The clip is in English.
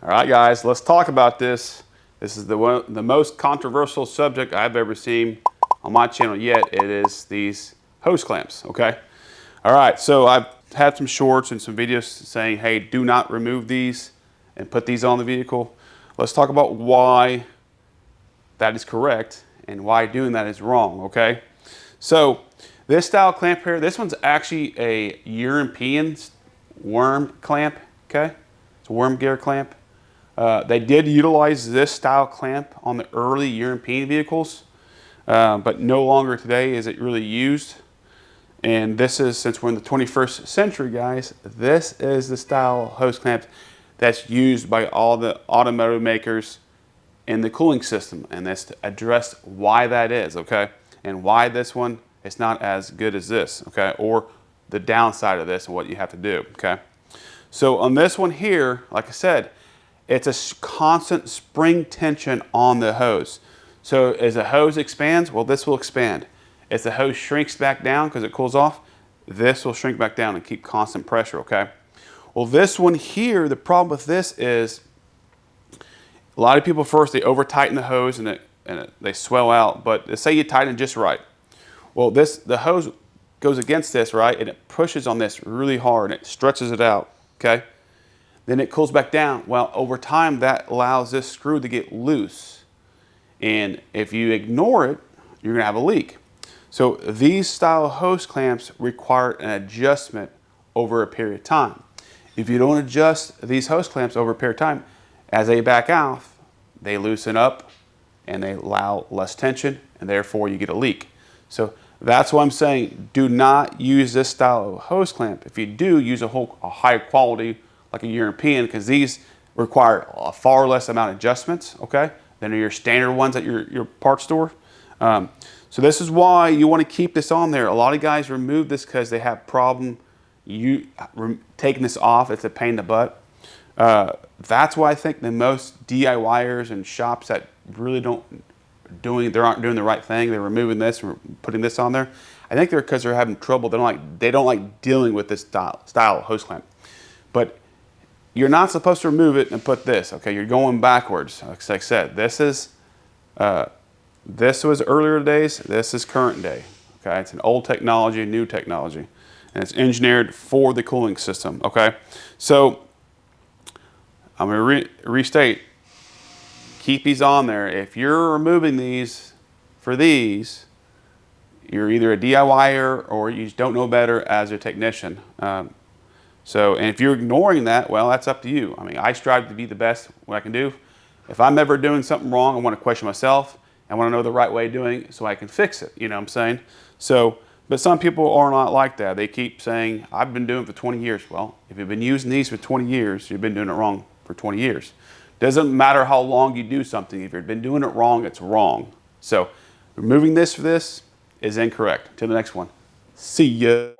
All right, guys, let's talk about this. This is the most controversial subject I've ever seen on my channel yet. It is these hose clamps, okay? All right, so I've had some shorts and some videos saying, hey, do not remove these and put these on the vehicle. Let's talk about why that is correct and why doing that is wrong, okay? So this style clamp here, this one's actually a European worm clamp, okay? It's a worm gear clamp. They did utilize this style clamp on the early European vehicles, but no longer today is it really used. And this is, since we're in the 21st century, guys, this is the style hose clamp that's used by all the automotive makers in the cooling system. And that's to address why that is, okay? And why this one is not as good as this, okay? Or the downside of this and what you have to do, okay? So on this one here, like I said, it's a constant spring tension on the hose. So as the hose expands, well, this will expand. As the hose shrinks back down because it cools off, this will shrink back down and keep constant pressure, okay? Well, this one here, the problem with this is a lot of people first, they over tighten the hose and they swell out, but let's say you tighten it just right. Well, the hose goes against this, right? And it pushes on this really hard and it stretches it out, okay? Then it cools back down. Well, over time, that allows this screw to get loose. And if you ignore it, you're gonna have a leak. So these style hose clamps require an adjustment over a period of time. If you don't adjust these hose clamps over a period of time, as they back off, they loosen up and they allow less tension, and therefore you get a leak. So that's why I'm saying do not use this style of hose clamp. If you do, use a high quality like a European, because these require a far less amount of adjustments, okay, than your standard ones at your parts store. So this is why you want to keep this on there. A lot of guys remove this because they have problem taking this off. It's a pain in the butt. That's why I think the most DIYers and shops that really aren't doing the right thing, they're removing this and putting this on there. I think they're because they're having trouble. They don't like dealing with this style hose clamp. But you're not supposed to remove it and put this, okay? You're going backwards. Like I said, this was earlier days, this is current day, okay? It's an old technology, new technology, and it's engineered for the cooling system, okay? So I'm gonna restate, keep these on there. If you're removing these for these, you're either a DIYer or you just don't know better as a technician. And if you're ignoring that, well, that's up to you. I mean, I strive to be the best what I can do. If I'm ever doing something wrong, I want to question myself. I want to know the right way of doing it so I can fix it. You know what I'm saying? So, but some people are not like that. They keep saying, I've been doing it for 20 years. Well, if you've been using these for 20 years, you've been doing it wrong for 20 years. Doesn't matter how long you do something. If you've been doing it wrong, it's wrong. So removing this for this is incorrect. Till the next one. See ya.